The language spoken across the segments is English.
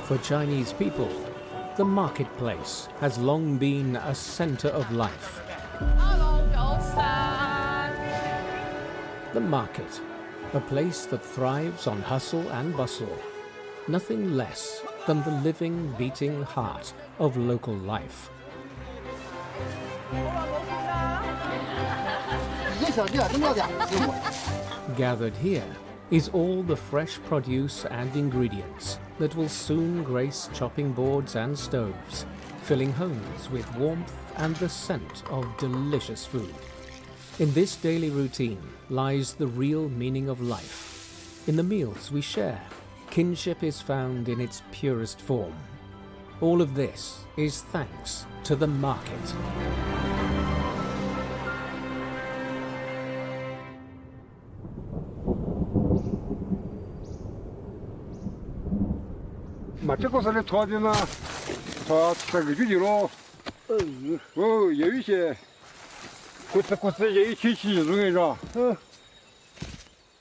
For Chinese people, the marketplace has long been a center of life. The market, a place that thrives on hustle and bustle, nothing less than the living, beating heart of local life. Gathered here is all the fresh produce and ingredients that will soon grace chopping boards and stoves, filling homes with warmth and the scent of delicious food. In this daily routine lies the real meaning of life. In the meals we share, kinship is found in its purest form. All of this is thanks to the market.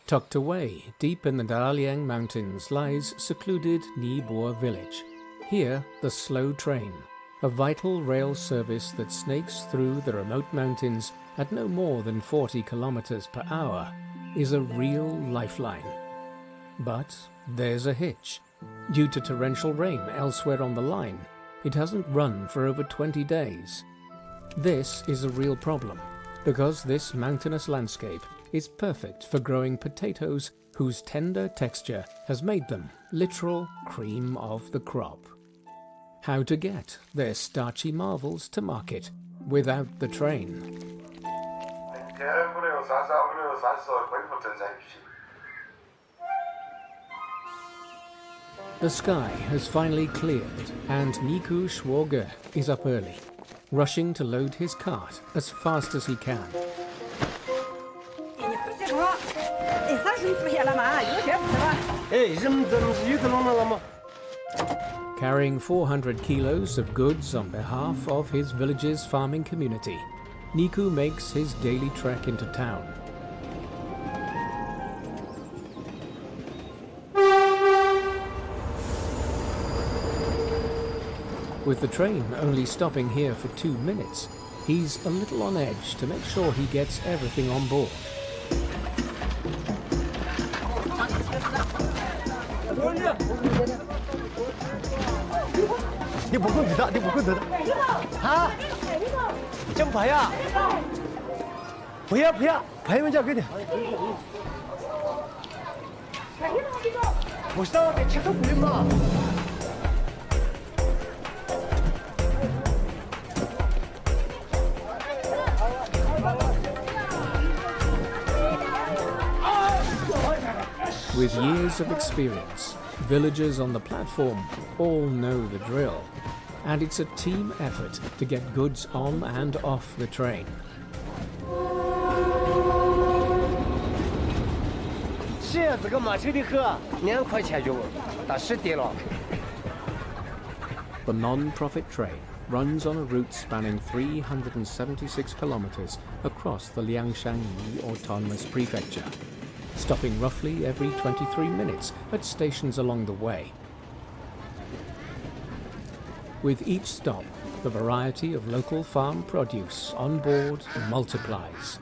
Tucked away deep in the Daliang Mountains lies secluded Nibo village. Here, the slow train, a vital rail service that snakes through the remote mountains at no more than 40 kilometers per hour, is a real lifeline. But there's a hitch. Due to torrential rain elsewhere on the line, it hasn't run for over 20 days. This is a real problem, because this mountainous landscape is perfect for growing potatoes whose tender texture has made them literal cream of the crop. How to get their starchy marvels to market without the train? The sky has finally cleared and Niku Schwager is up early, rushing to load his cart as fast as he can. Carrying 400 kilos of goods on behalf of his village's farming community, Niku makes his daily trek into town. With the train only stopping here for 2 minutes, he's a little on edge to make sure he gets everything on board. With years of experience, villagers on the platform all know the drill, and it's a team effort to get goods on and off the train. The non-profit train runs on a route spanning 376 kilometers across the Liangshanyi Autonomous Prefecture, stopping roughly every 23 minutes at stations along the way. With each stop, the variety of local farm produce on board multiplies.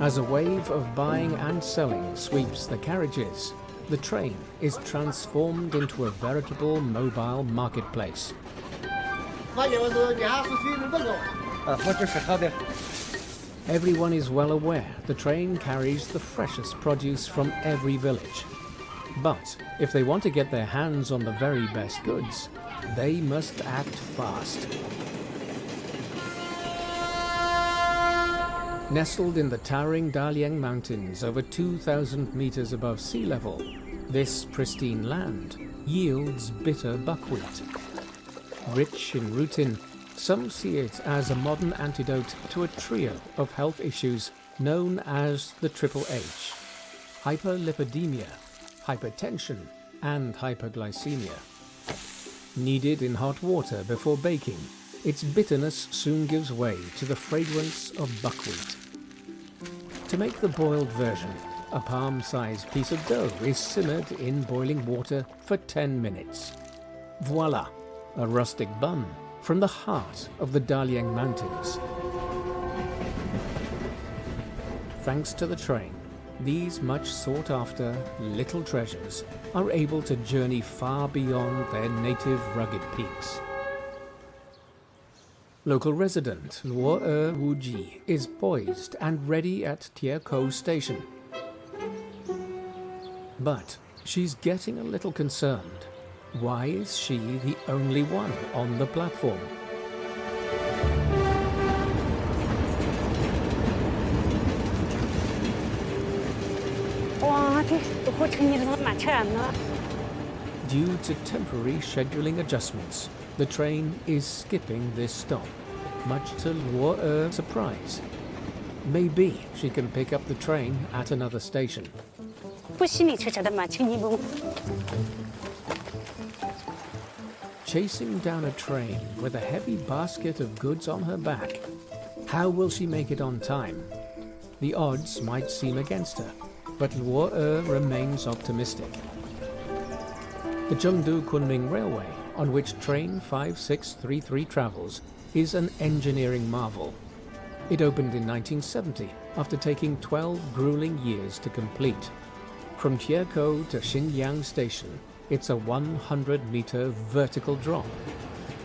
As a wave of buying and selling sweeps the carriages, the train is transformed into a veritable mobile marketplace. Everyone is well aware the train carries the freshest produce from every village. But if they want to get their hands on the very best goods, they must act fast. Nestled in the towering Daliang Mountains over 2,000 meters above sea level, this pristine land yields bitter buckwheat. Rich in rutin, some see it as a modern antidote to a trio of health issues known as the Triple H: hyperlipidemia, hypertension, and hyperglycemia. Kneaded in hot water before baking, its bitterness soon gives way to the fragrance of buckwheat. To make the boiled version, a palm-sized piece of dough is simmered in boiling water for 10 minutes. Voila, a rustic bun from the heart of the Dalian Mountains. Thanks to the train, these much sought-after little treasures are able to journey far beyond their native rugged peaks. Local resident Luo Wuji is poised and ready at Tiekou Station. But she's getting a little concerned. Why is she the only one on the platform? Due to temporary scheduling adjustments, the train is skipping this stop, much to Luo's surprise. Maybe she can pick up the train at another station. Chasing down a train with a heavy basket of goods on her back, how will she make it on time? The odds might seem against her, but Luo remains optimistic. The Chengdu-Kunming Railway, on which train 5633 travels, is an engineering marvel. It opened in 1970 after taking 12 grueling years to complete. From Tiekou to Xinyang Station, it's a 100-meter vertical drop.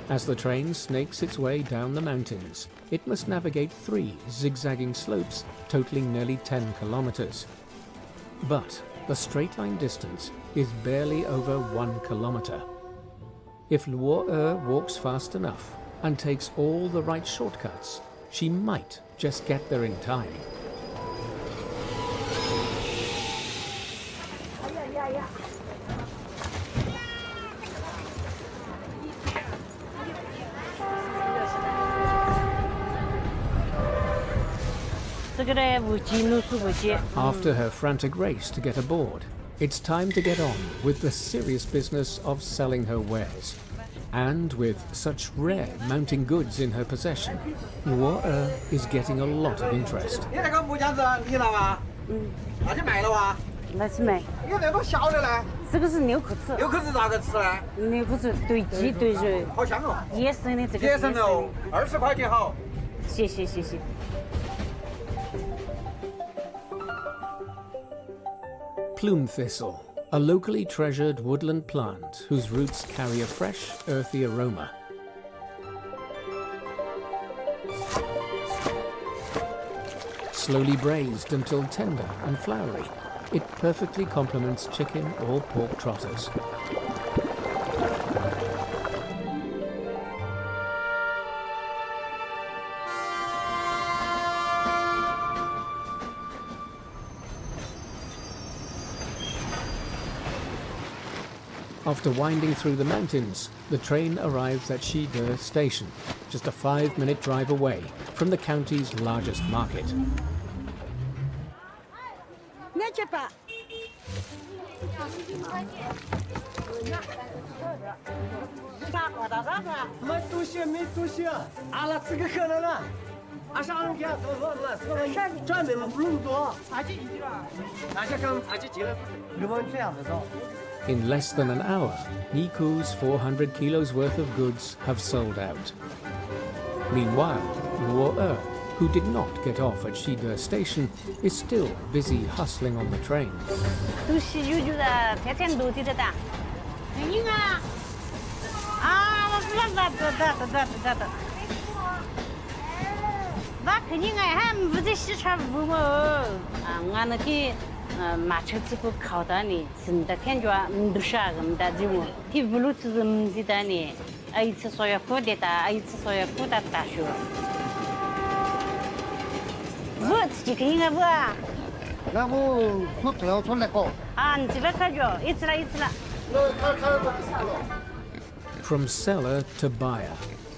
As the train snakes its way down the mountains, it must navigate 3 zigzagging slopes totaling nearly 10 kilometers. But the straight-line distance is barely over 1 kilometer. If Luo walks fast enough and takes all the right shortcuts, she might just get there in time. After her frantic race to get aboard, it's time to get on with the serious business of selling her wares. And with such rare mountain goods in her possession, Luo is getting a lot of interest. Plume thistle, a locally treasured woodland plant whose roots carry a fresh, earthy aroma. Slowly braised until tender and floury, it perfectly complements chicken or pork trotters. After winding through the mountains, the train arrives at Shide Station, just a 5-minute drive away from the county's largest market. In less than an hour, Niku's 400 kilos worth of goods have sold out. Meanwhile, Luo, who did not get off at Shide Station, is still busy hustling on the train. From seller to buyer,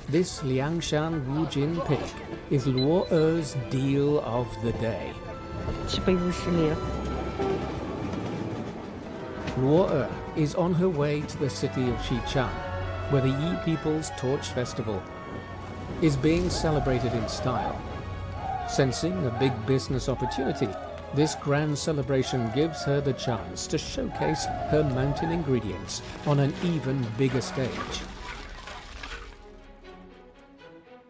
this Liangshan Wujin pig is Luo's deal of the day. Luo is on her way to the city of Xichang, where the Yi people's Torch Festival is being celebrated in style. Sensing a big business opportunity, this grand celebration gives her the chance to showcase her mountain ingredients on an even bigger stage.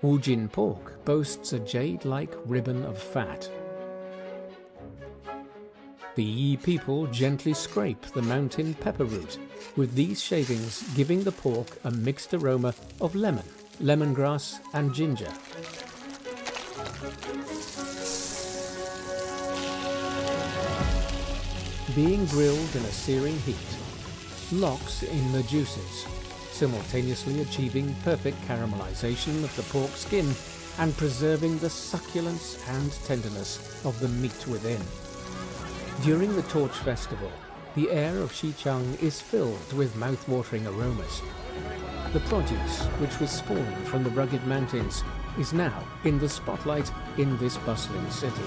Wujin pork boasts a jade-like ribbon of fat. The Yi people gently scrape the mountain pepper root, with these shavings giving the pork a mixed aroma of lemon, lemongrass and ginger. Being grilled in a searing heat locks in the juices, simultaneously achieving perfect caramelization of the pork skin and preserving the succulence and tenderness of the meat within. During the Torch Festival, the air of Xichang is filled with mouth-watering aromas. The produce, which was spawned from the rugged mountains, is now in the spotlight in this bustling city.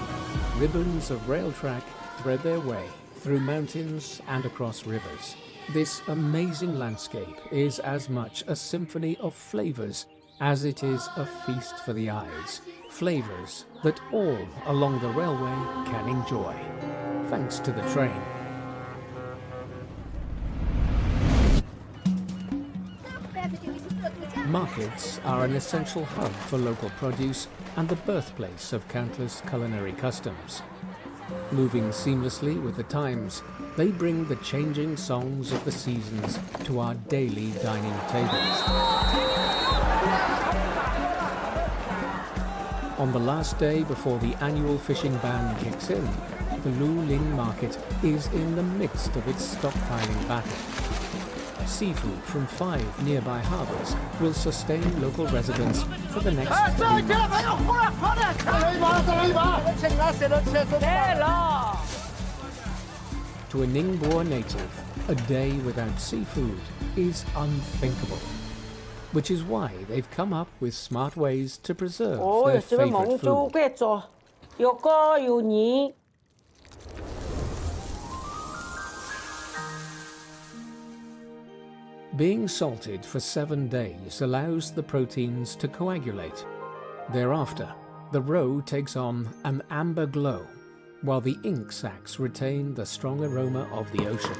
Ribbons of rail track thread their way through mountains and across rivers. This amazing landscape is as much a symphony of flavors as it is a feast for the eyes. Flavors that all along the railway can enjoy, thanks to the train. Markets are an essential hub for local produce and the birthplace of countless culinary customs. Moving seamlessly with the times, they bring the changing songs of the seasons to our daily dining tables. On the last day before the annual fishing ban kicks in, the Lulin market is in the midst of its stockpiling battle. Seafood from 5 nearby harbours will sustain local residents for the next 3 months. To a Ningbo native, a day without seafood is unthinkable, which is why they've come up with smart ways to preserve their favourite food. Being salted for 7 days allows the proteins to coagulate. Thereafter, the roe takes on an amber glow, while the ink sacs retain the strong aroma of the ocean.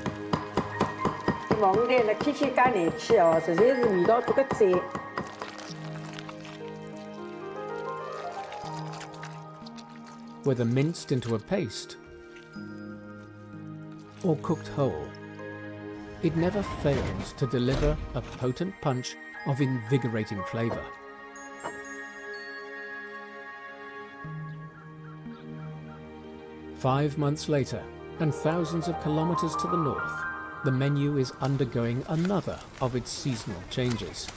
Whether minced into a paste or cooked whole, it never fails to deliver a potent punch of invigorating flavor. Five months later, and thousands of kilometers to the north, the menu is undergoing another of its seasonal changes.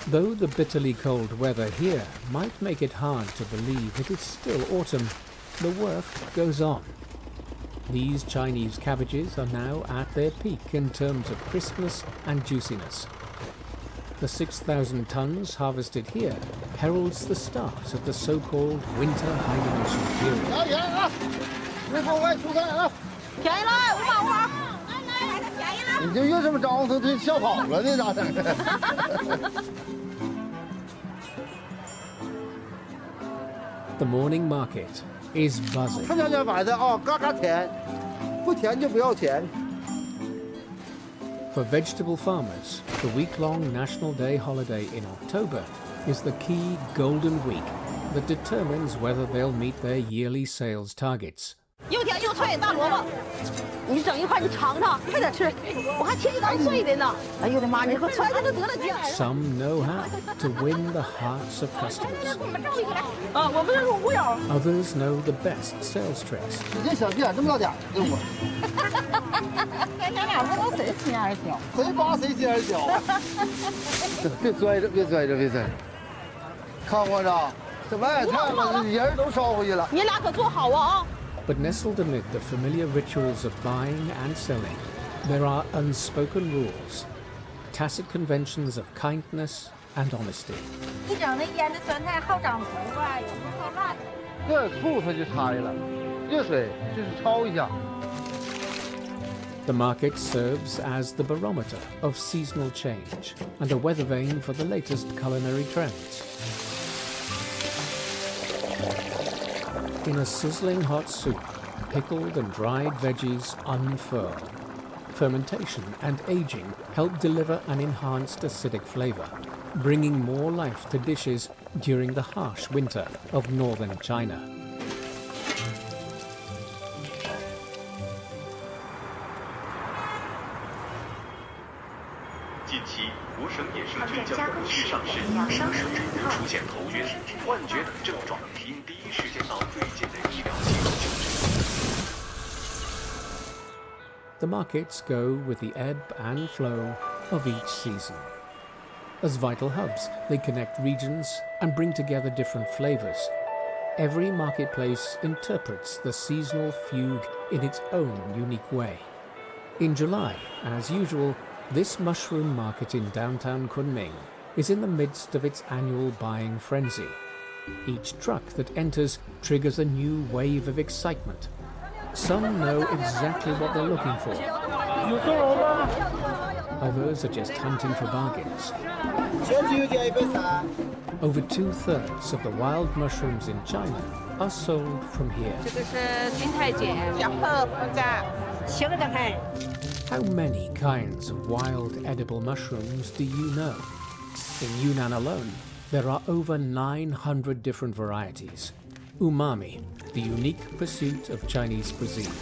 Though the bitterly cold weather here might make it hard to believe it is still autumn, the work goes on. These Chinese cabbages are now at their peak in terms of crispness and juiciness. The 6,000 tons harvested here heralds the start of the so-called winter hibernation period. The morning market is buzzing. For vegetable farmers, the week-long National Day holiday in October is the key golden week that determines whether they'll meet their yearly sales targets. Some know how to win the hearts of customers. Others know the best sales tricks. But nestled amid the familiar rituals of buying and selling, there are unspoken rules, tacit conventions of kindness and honesty. The market serves as the barometer of seasonal change and a weather vane for the latest culinary trends. In a sizzling hot soup, pickled and dried veggies unfurl. Fermentation and aging help deliver an enhanced acidic flavor, bringing more life to dishes during the harsh winter of northern China. The markets go with the ebb and flow of each season. As vital hubs, they connect regions and bring together different flavors. Every marketplace interprets the seasonal fugue in its own unique way. In July, as usual, this mushroom market in downtown Kunming is in the midst of its annual buying frenzy. Each truck that enters triggers a new wave of excitement. Some know exactly what they're looking for. Others are just hunting for bargains. Over 2/3 of the wild mushrooms in China are sold from here. How many kinds of wild edible mushrooms do you know? In Yunnan alone, there are over 900 different varieties. Umami, the unique pursuit of Chinese cuisine,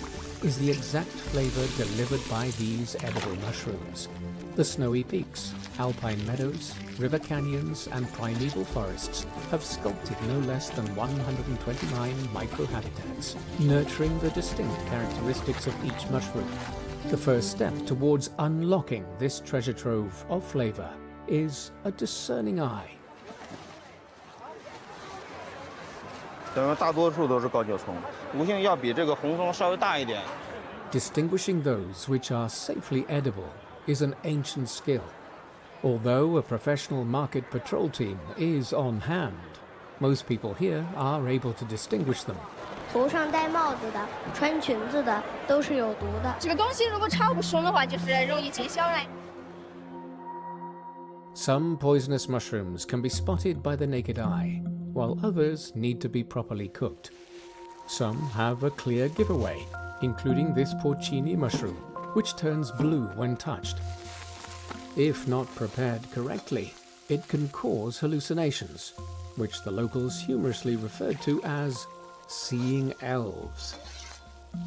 is the exact flavor delivered by these edible mushrooms. The snowy peaks, alpine meadows, river canyons, and primeval forests have sculpted no less than 129 microhabitats, nurturing the distinct characteristics of each mushroom. The first step towards unlocking this treasure trove of flavor is a discerning eye. Distinguishing those which are safely edible is an ancient skill. Although a professional market patrol team is on hand, most people here are able to distinguish them. 头上戴帽子的、穿裙子的都是有毒的。这个东西如果超不熟的话，就是容易结硝了。 Some poisonous mushrooms can be spotted by the naked eye, while others need to be properly cooked. Some have a clear giveaway, including this porcini mushroom, which turns blue when touched. If not prepared correctly, it can cause hallucinations, which the locals humorously referred to as seeing elves.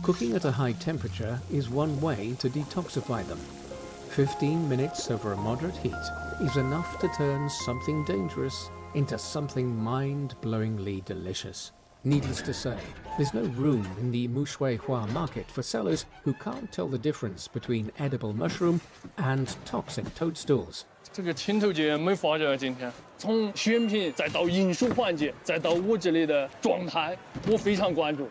Cooking at a high temperature is one way to detoxify them. 15 minutes over a moderate heat is enough to turn something dangerous into something mind-blowingly delicious. Needless to say, there's no room in the Mushuihua market for sellers who can't tell the difference between edible mushroom and toxic toadstools. 这个青头节没发展今天，从选品再到营收环节，再到我这里的状态，我非常关注。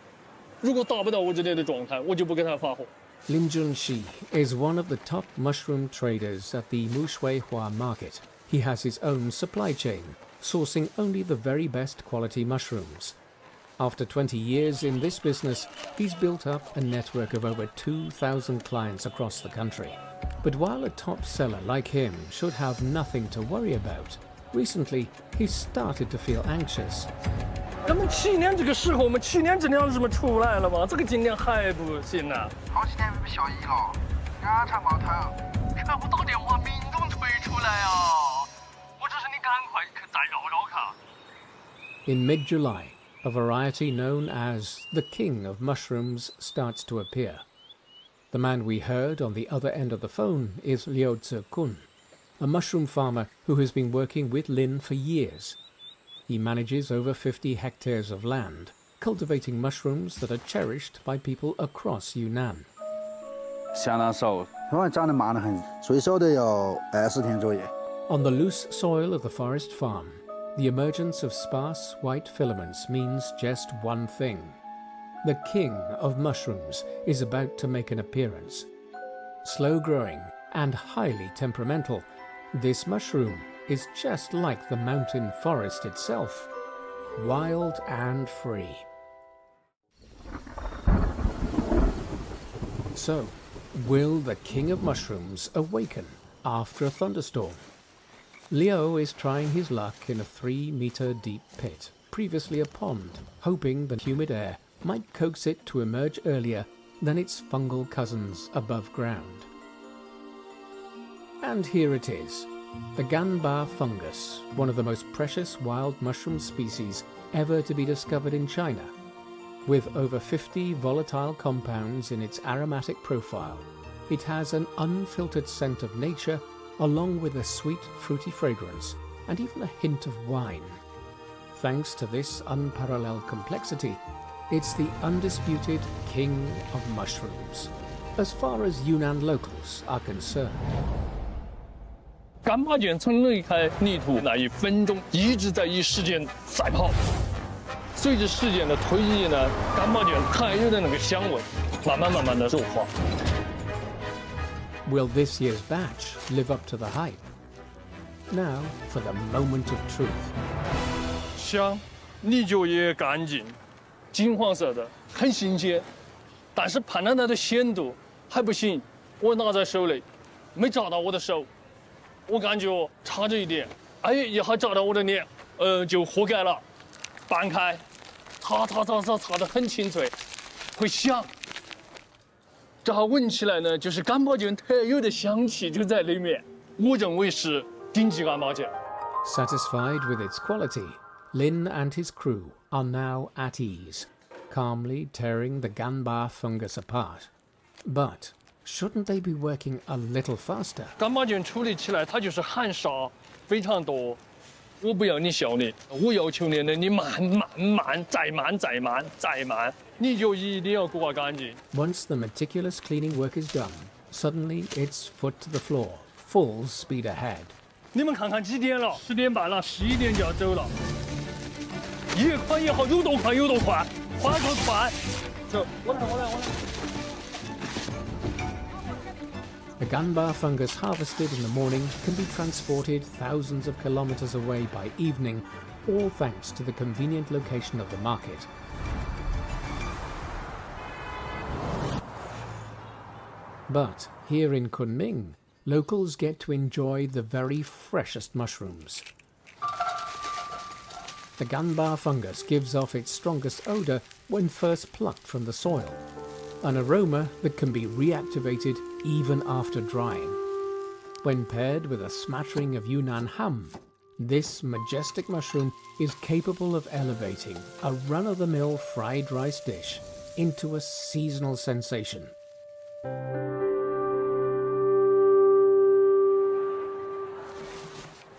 如果达不到我这里的状态，我就不给他发货。 Lim Junxi is one of the top mushroom traders at the Mushuihua market. He has his own supply chain, sourcing only the very best quality mushrooms. After 20 years in this business, he's built up a network of over 2,000 clients across the country. But while a top seller like him should have nothing to worry about, recently he's started to feel anxious. 咱们去年这个时候，我们去年质量怎么出来了嘛？这个今年还不行呢。好几天没效益了，眼馋冒头，客户打电话，命中催出来啊！我只是你赶快去再绕绕看。 In mid-July, a variety known as the king of mushrooms starts to appear. The man we heard on the other end of the phone is Liu Zekun, a mushroom farmer who has been working with Lin for years. He manages over 50 hectares of land, cultivating mushrooms that are cherished by people across Yunnan. 相当少，因为长得慢得很，最少得要20天左右。 On the loose soil of the forest farm, the emergence of sparse white filaments means just one thing. The king of mushrooms is about to make an appearance. Slow-growing and highly temperamental, this mushroom is just like the mountain forest itself, wild and free. So, Will the king of mushrooms awaken after a thunderstorm? Leo is trying his luck in a 3-meter deep pit, previously a pond, hoping the humid air might coax it to emerge earlier than its fungal cousins above ground. And here it is, the ganba fungus, one of the most precious wild mushroom species ever to be discovered in China. With over 50 volatile compounds in its aromatic profile, it has an unfiltered scent of nature along with a sweet, fruity fragrance and even a hint of wine. Thanks to this unparalleled complexity, it's the undisputed king of mushrooms, as far as Yunnan locals are concerned. 干巴卷从离开泥土那一分钟，一直在以时间赛跑。随着时间的推移呢，干巴卷特有的那个香味，慢慢的弱化。Will this year's batch live up to the hype? Now for the moment of truth. 香，泥酒也干净，金黄色的，很新鲜，但是判断它的鲜度还不行。我拿在手里，没扎到我的手，我感觉差着一点。哎，一下扎到我的脸，就活该了。掰开，擦得很清脆，会香。这还闻起来呢，就是干巴卷特有的香气就在里面。我认为是顶级干巴卷。Satisfied with its quality, Lin and his crew are now at ease, calmly tearing the ganba fungus apart. But shouldn't they be working a little faster? 干巴卷处理起来它就是含沙非常多。我不要你效率，我要求你呢，你慢，再慢，你就一定要刮干净。 Once the meticulous cleaning work is done, suddenly it's foot to the floor, full speed ahead. 你们看看几点了？10点半了，11点就要走了。越快越好，有多快，快！走，我来。The ganba fungus harvested in the morning can be transported thousands of kilometers away by evening, all thanks to the convenient location of the market. But here in Kunming, locals get to enjoy the very freshest mushrooms. The ganba fungus gives off its strongest odor when first plucked from the soil, an aroma that can be reactivated even after drying. When paired with a smattering of Yunnan ham, this majestic mushroom is capable of elevating a run-of-the-mill fried rice dish into a seasonal sensation.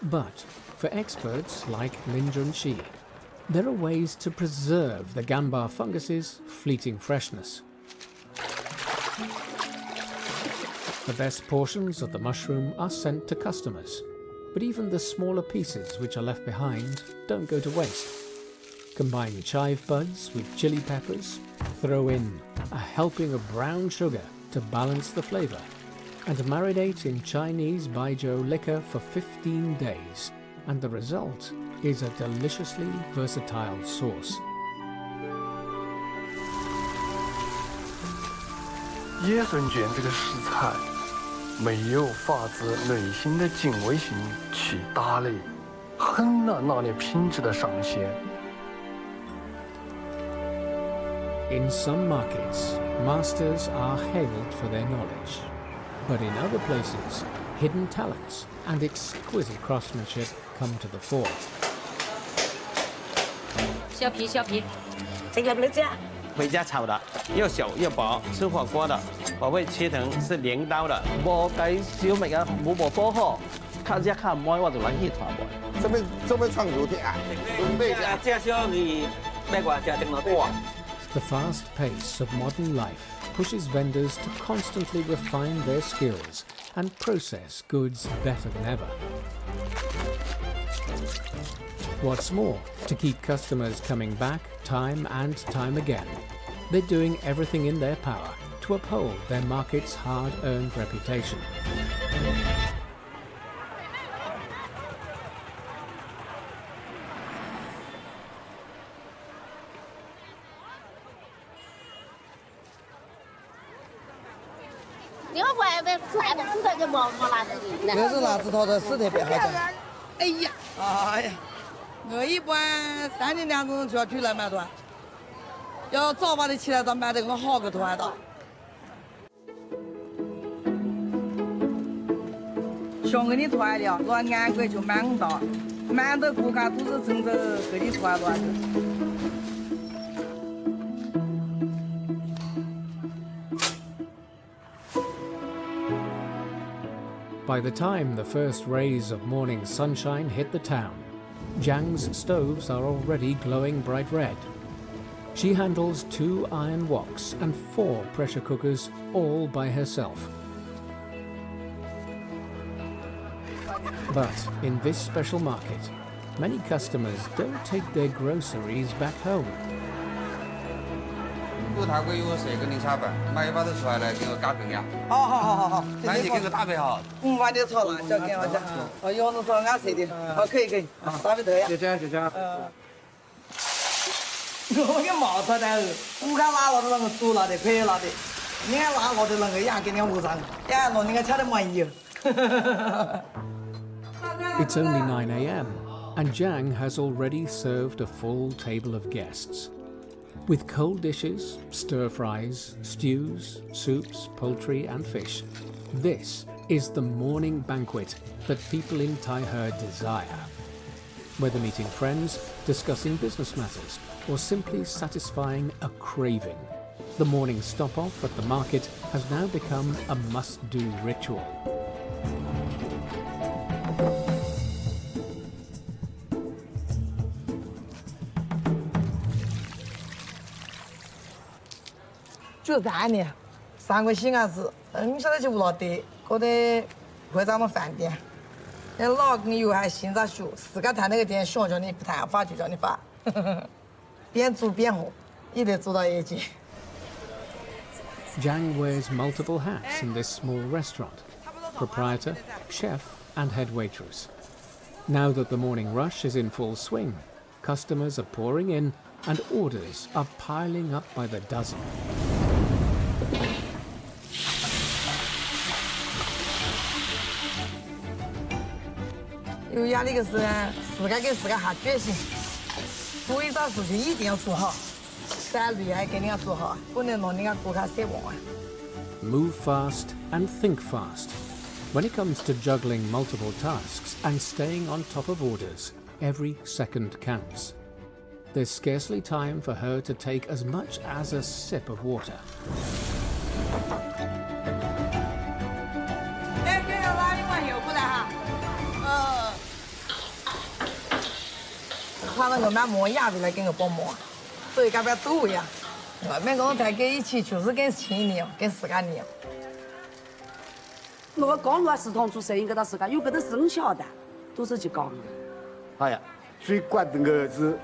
But for experts like Lin Junxi, there are ways to preserve the ganba fungus's fleeting freshness. The best portions of the mushroom are sent to customers, but even the smaller pieces which are left behind don't go to waste. Combine chive buds with chili peppers, throw in a helping of brown sugar to balance the flavor, and marinate in Chinese baijiu liquor for 15 days, and the result is a deliciously versatile sauce. 野笋卷这个食材没有发自内心的敬畏心去打理，很难拿捏品质的上限。 In some markets, masters are hailed for their knowledge, but in other places, hidden talents and exquisite craftsmanship come to the fore. 削皮，这个不能这样。 回家炒的，又小又薄，吃火锅的。我会切成是镰刀的。磨計小麥啊，冇磨多呵，卡一卡唔開我就揾熱茶磨。這邊唱油條啊，這小米咩話？這整落多。 The fast pace of modern life pushes vendors to constantly refine their skills and process goods better than ever. What's more, to keep customers coming back time and time again, they're doing everything in their power to uphold their market's hard-earned reputation. 你要外面菜的吃的就没辣子的。这是辣子头的是特别好吃。哎呀，哎呀，我一般3点2钟就要出来买团，要早把的起来到买这个好个团的。像我的团了，若安国就买不到，买的顾客都是趁着这里团乱的。 By the time the first rays of morning sunshine hit the town, Jiang's stoves are already glowing bright red. She handles 2 iron woks and 4 pressure cookers all by herself. But in this special market, many customers don't take their groceries back home. 如他给我设个零下饭，买一把子出来给我加更呀。好。那你给我搭配好。把你炒辣椒给我讲。哦，羊肉炒俺设的。好，可以。搭配头呀。就这样。我给冒出来，不敢拿我都那个煮辣的、配辣的，你看拿我的那个样给你捂上，呀，弄你个吃的满意。It's only 9 a.m. and Jiang has already served a full table of guests. With cold dishes, stir-fries, stews, soups, poultry and fish, this is the morning banquet that people in Taihe desire. Whether meeting friends, discussing business matters, or simply satisfying a craving, the morning stop-off at the market has now become a must-do ritual.就3年，3个西安市，你晓得就不老得，搞得会长的饭店，那老跟油还新着学，4个摊那个店，想叫你不谈发就叫你发，边做边学，一直做到业绩。Jiang wears multiple hats in this small restaurant: proprietor, chef, and head waitress. Now that the morning rush is in full swing, customers are pouring in and orders are piling up by the dozen. 有压力的是，自个给自个下决心，做一桩事情一定要做好，3日还给人家做好，不能让人家顾客失望啊。Move fast and think fast. When it comes to juggling multiple tasks and staying on top of orders, every second counts. There's scarcely time for her to take as much as a sip of water. 哎，给我拉你往右过来哈。他那个买磨牙回来给我帮忙，所以干不了多呀。外面跟我大家一起就是跟亲一样，跟自家一样。我刚我食堂做生意给他自家，有给他生肖的，都是去搞。哎呀，最关键的是。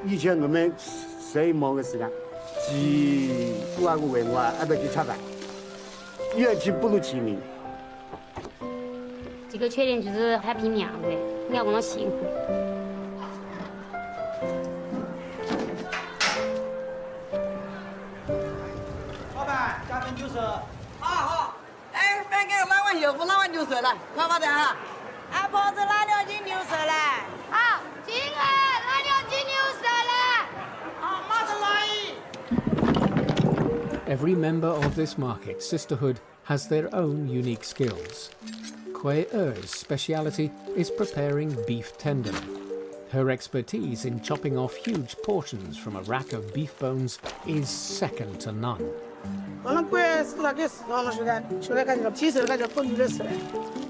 以前我们生意忙的时间，几万个为我还得去吃饭，远期不如亲民。这个缺点就是还比娘的，你要跟我辛苦。老板，加份牛舌。好。哎，别给我拉碗油，不拉碗牛舌来，快快点哈。俺包子拉2斤牛舌来。好，今儿拉2斤牛舌来。好，马上来。 Every member of this market sisterhood has their own unique skills. Kui Er's speciality is preparing beef tendon. Her expertise in chopping off huge portions from a rack of beef bones is second to none.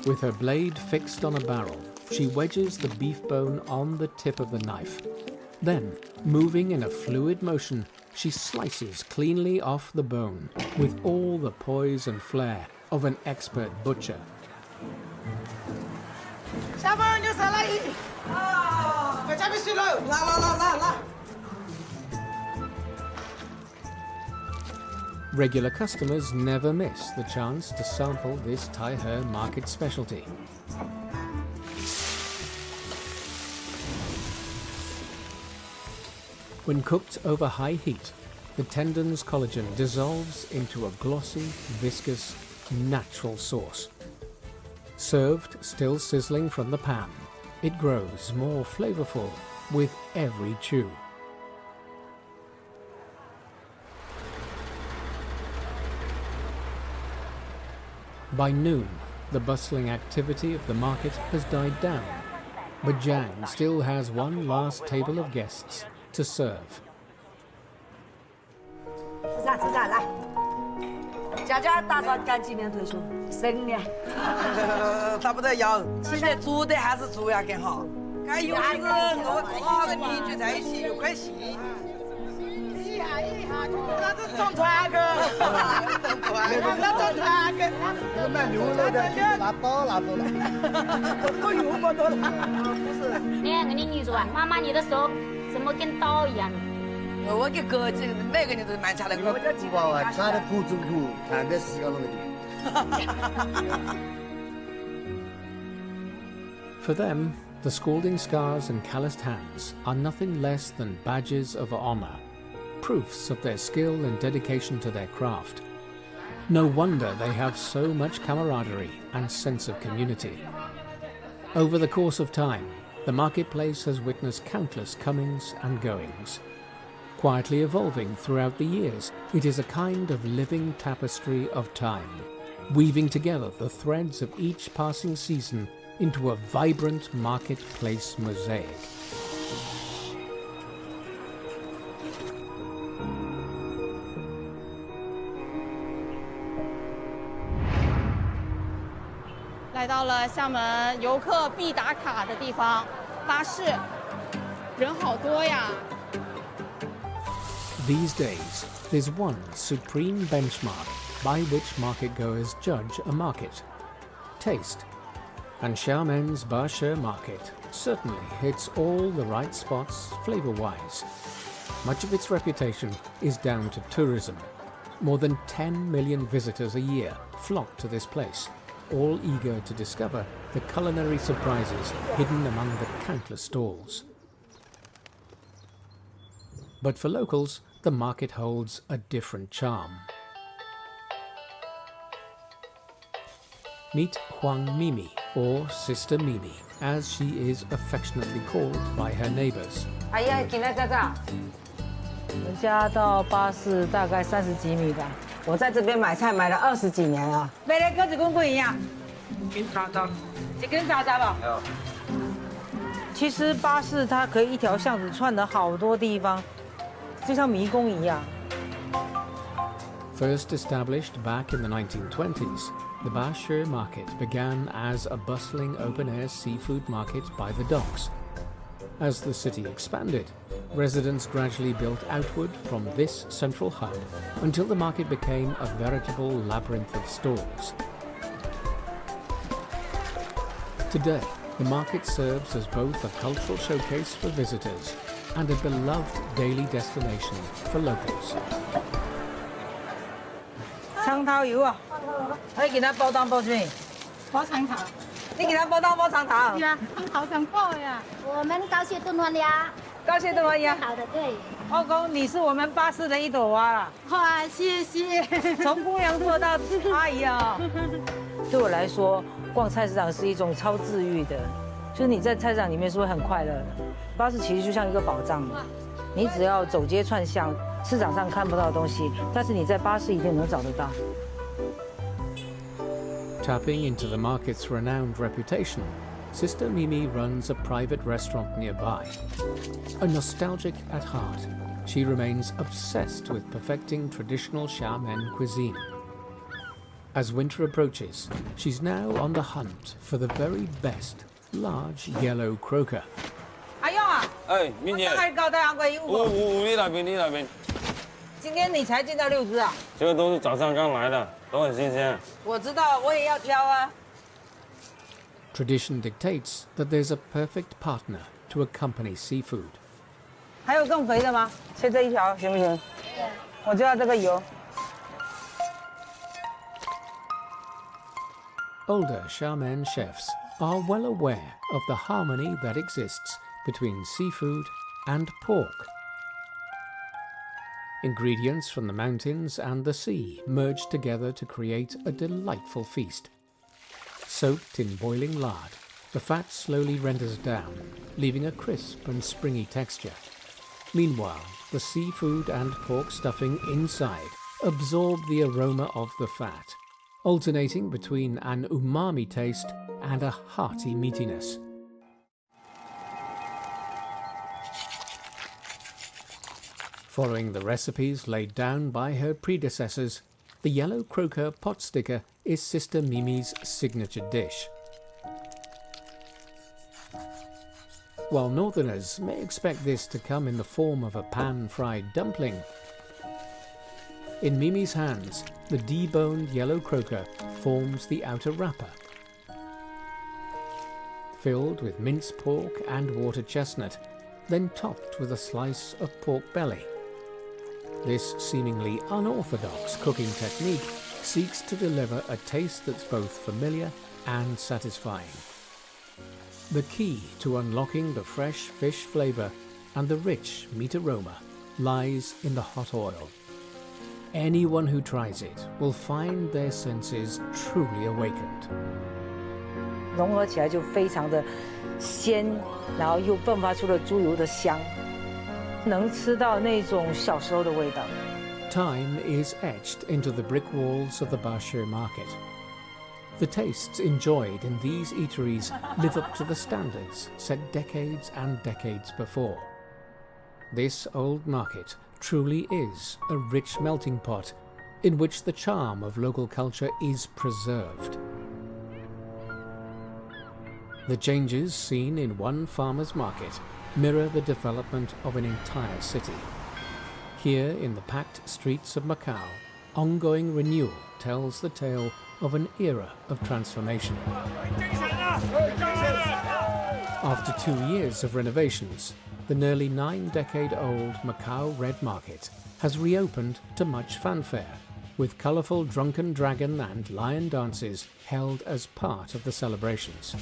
With her blade fixed on a barrel, she wedges the beef bone on the tip of the knife. Then, moving in a fluid motion, she slices cleanly off the bone with all the poise and flair of an expert butcher. 下班牛舌来一。啊，快加杯水喽！拉。 Regular customers never miss the chance to sample this Taihe market specialty. When cooked over high heat, the tendon's collagen dissolves into a glossy, viscous, natural sauce. Served still sizzling from the pan, it grows more flavorful with every chew. By noon, the bustling activity of the market has died down, but Jiang still has one last table of guests to serve. 吃啥吃啥来，家家打算赶几年退休，10年。差不多要，其实做的还是做要更好，该有是哪个邻居在一起有关系。一下，那是种团去，种团去。这个卖牛肉的，拿刀拿走了，都用过多了。你看，跟你女主啊，妈妈你的手怎么跟刀一样？我给哥这每个人都蛮强的，我这几娃娃穿的土中土，看的是个那个地。 For them, the scalding scars and calloused hands are nothing less than badges of honor, proofs of their skill and dedication to their craft. No wonder they have so much camaraderie and sense of community. Over the course of time, the marketplace has witnessed countless comings and goings. Quietly evolving throughout the years, it is a kind of living tapestry of time, weaving together the threads of each passing season into a vibrant marketplace mosaic.来到了厦门游客必打卡的地方，巴士，人好多呀。 These days, there's one supreme benchmark by which marketgoers judge a market: taste. And Xiamen's Bashi market certainly hits all the right spots flavor-wise. Much of its reputation is down to tourism. More than 10 million visitors a year flock to this place, all eager to discover the culinary surprises hidden among the countless stalls. But for locals, the market holds a different charm. Meet Huang Mimi, or Sister Mimi, as she is affectionately called by her neighbors. 阿姨，进来在这。我家到巴士大概30几米吧。我在这边买菜买了20几年了。买的跟这个不一样。跟渣渣。这跟渣渣吧。有。其实巴士它可以一条巷子串的好多地方，就像迷宫一样。 First established back in the 1920s, the Bashi market began as a bustling open-air seafood market by the docks. As the city expanded, residents gradually built outward from this central hub until the market became a veritable labyrinth of stalls. Today, the market serves as both a cultural showcase for visitors and a beloved daily destination for locals. 长桃油啊，你给它包汤包水，包长桃，你给它包汤包长桃。对呀，好想包呀。我们高血炖饭呀，高血炖饭呀。好的，对。欧公，你是我们巴士的一朵花了。好啊，谢谢。从姑娘做到阿姨啊。对我来说，逛菜市场是一种超治愈的，就是你在菜市场里面是会很快乐的。巴士其实就像一个宝藏，你只要走街串巷。 市场上看不到的东西，但是你在巴士一定能找得到。 Tapping into the market's renowned reputation, Sister Mimi runs a private restaurant nearby. A nostalgic at heart, she remains obsessed with perfecting traditional Xiamen cuisine. As winter approaches, she's now on the hunt for the very best large yellow croaker. 阿勇啊，哎，明天还搞到2块1五。你那边，你那边。 今天你才进到6只啊？这个都是早上刚来的，都很新鲜。我知道，我也要挑啊。 Tradition dictates that there's a perfect partner to accompany seafood. 还有更肥的吗？切这一条行不行？我就要这个油。 Older Xiamen chefs are well aware of the harmony that exists between seafood and pork. Ingredients from the mountains and the sea merge together to create a delightful feast. Soaked in boiling lard, the fat slowly renders down, leaving a crisp and springy texture. Meanwhile, the seafood and pork stuffing inside absorb the aroma of the fat, alternating between an umami taste and a hearty meatiness. Following the recipes laid down by her predecessors, the yellow croaker pot sticker is Sister Mimi's signature dish. While Northerners may expect this to come in the form of a pan-fried dumpling, in Mimi's hands, the deboned yellow croaker forms the outer wrapper. Filled with minced pork and water chestnut, then topped with a slice of pork belly. This seemingly unorthodox cooking technique seeks to deliver a taste that's both familiar and satisfying. The key to unlocking the fresh fish flavor and the rich meat aroma lies in the hot oil. Anyone who tries it will find their senses truly awakened. 融合起来就非常的鲜，然后又迸发出了猪油的香，能吃到那种小时候的味道。 Time is etched into the brick walls of the Bashi market. The tastes enjoyed in these eateries live up to the standards set decades and decades before. This old market truly is a rich melting pot in which the charm of local culture is preserved. The changes seen in one farmer's market mirror the development of an entire city. Here in the packed streets of Macau, ongoing renewal tells the tale of an era of transformation. After 2 years of renovations, the nearly 9-decade-old Macau Red Market has reopened to much fanfare, with colourful drunken dragon and lion dances held as part of the celebrations.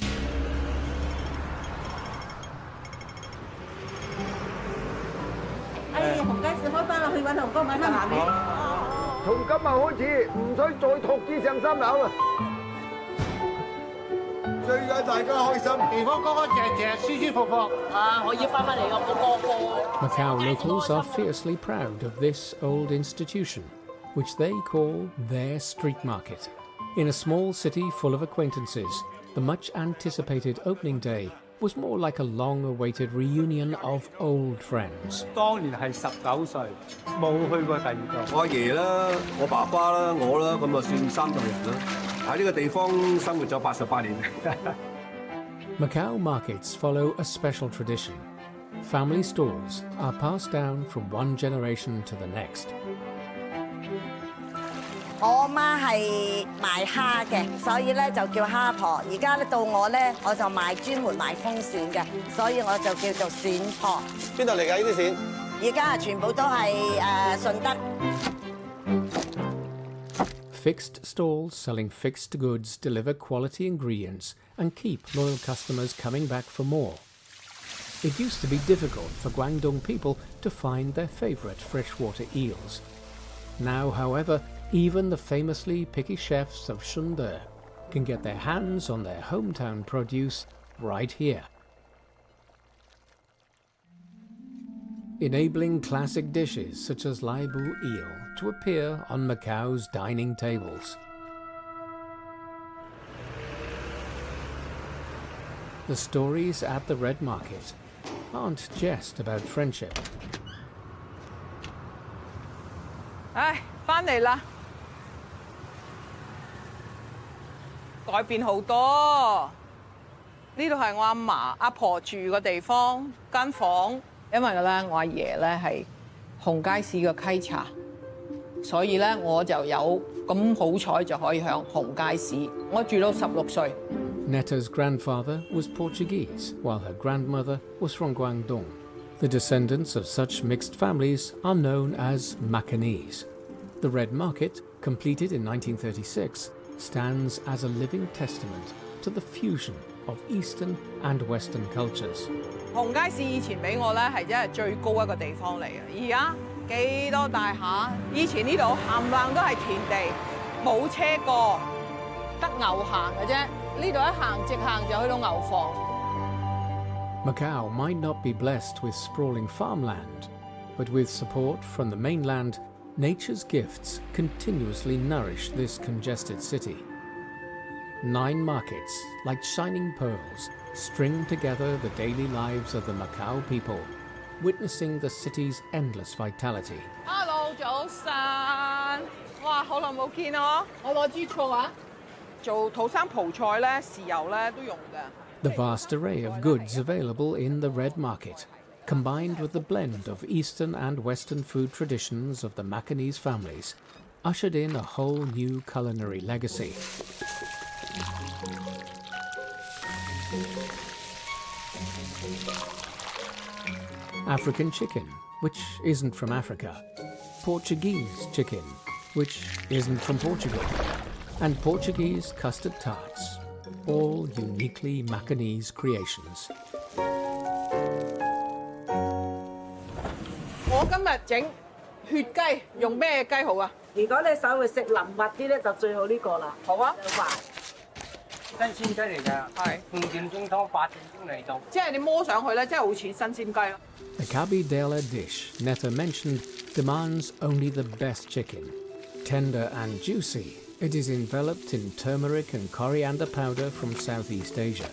紅街市開返啦，去揾紅哥買翻下面。從今日開始唔使再托資上3樓啦。最緊大家開心，地方乾乾淨淨，舒舒服服。啊，我要翻返嚟個。 Macau locals are fiercely proud of this old institution, which they call their street market. In a small city full of acquaintances, the much-anticipated opening day was more like a long-awaited reunion of old friends. 當年係19歲，冇去過第二個。我阿爺啦，我爸爸啦，我啦，咁啊算3代人啦。喺呢個地方生活咗88年。Macau markets follow a special tradition. Family stalls are passed down from one generation to the next. 我媽係賣蝦嘅，所以咧就叫蝦婆。而家咧到我咧，我就專門賣風扇嘅，所以我就叫做扇婆。邊度嚟㗎？呢啲扇？而家全部都係順德。Fixed stalls selling fixed goods deliver quality ingredients and keep loyal customers coming back for more. It used to be difficult for Guangdong people to find their favourite freshwater eels. Now, however, even the famously picky chefs of Shunde can get their hands on their hometown produce right here. Enabling classic dishes such as Laibu eel to appear on Macau's dining tables. The stories at the Red Market aren't just about friendship. 唉，返嚟啦！改變好多。呢度係我阿婆住嘅地方，間房。因為咧，我阿爺咧係紅街市嘅稽查，所以咧我就有咁好彩就可以響紅街市。我住到16歲。Netta's grandfather was Portuguese, while her grandmother was from Guangdong. The descendants of such mixed families are known as Macanese. The Red Market, completed in 1936, stands as a living testament to the fusion of Eastern and Western cultures. 紅街市以前俾我咧係真係最高一個地方嚟嘅，而家幾多大廈？以前呢度冚唪唥都係田地，冇車過，得牛行嘅啫。呢度一行直行就去到牛房。Macau might not be blessed with sprawling farmland, but with support from the mainland, nature's gifts continuously nourish this congested city. 9 markets, like shining pearls, string together the daily lives of the Macau people, witnessing the city's endless vitality. Hello， 早晨，哇，好耐冇見啊！我攞支醋啊，做土生葡菜咧，豉油咧都用嘅。The vast array of goods available in the red market, combined with the blend of Eastern and Western food traditions of the Macanese families, ushered in a whole new culinary legacy. African chicken, which isn't from Africa, Portuguese chicken, which isn't from Portugal, and Portuguese custard tarts, all uniquely Macanese creations. 我今日整血雞，用咩雞好啊？如果你想會食腍滑啲咧，就最好呢個啦。好啊，滑。新鮮雞嚟㗎，係5點鐘湯8點鐘嚟到。即係你摸上去咧，真係好似新鮮雞咯。The cabidela dish Netta mentioned demands only the best chicken. Tender and juicy, it is enveloped in turmeric and coriander powder from Southeast Asia.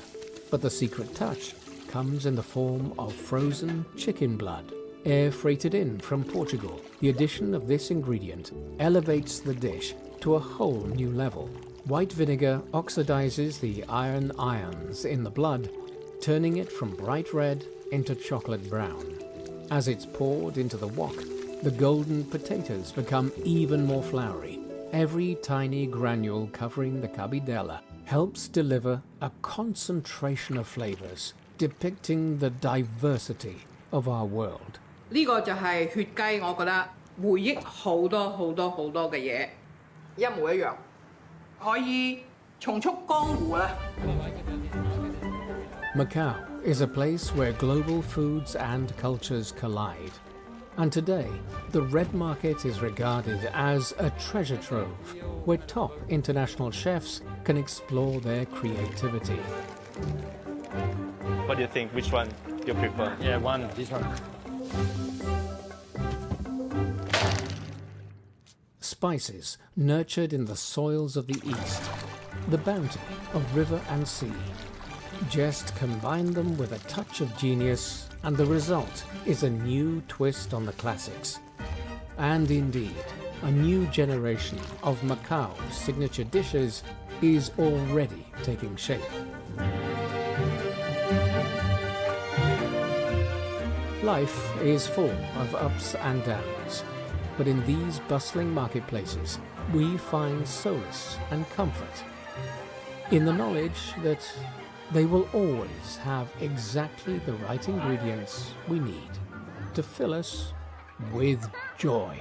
But the secret touch comes in the form of frozen chicken blood. Air freighted in from Portugal, the addition of this ingredient elevates the dish to a whole new level. White vinegar oxidizes the iron ions in the blood, turning it from bright red into chocolate brown. As it's poured into the wok, the golden potatoes become even more floury. Every tiny granule covering the cabidela helps deliver a concentration of flavors, depicting the diversity of our world. 呢個就係血雞，我覺得回憶好多嘅嘢，一模一樣，可以重出江湖啦。Macau is a place where global foods and cultures collide. And today, the red market is regarded as a treasure trove where top international chefs can explore their creativity. What do you think? Which one you prefer? Yeah, this one. Spices nurtured in the soils of the East, the bounty of river and sea. Just combine them with a touch of genius, and the result is a new twist on the classics. And indeed, a new generation of Macau's signature dishes is already taking shape. Life is full of ups and downs, but in these bustling marketplaces, we find solace and comfort in the knowledge that they will always have exactly the right ingredients we need to fill us with joy.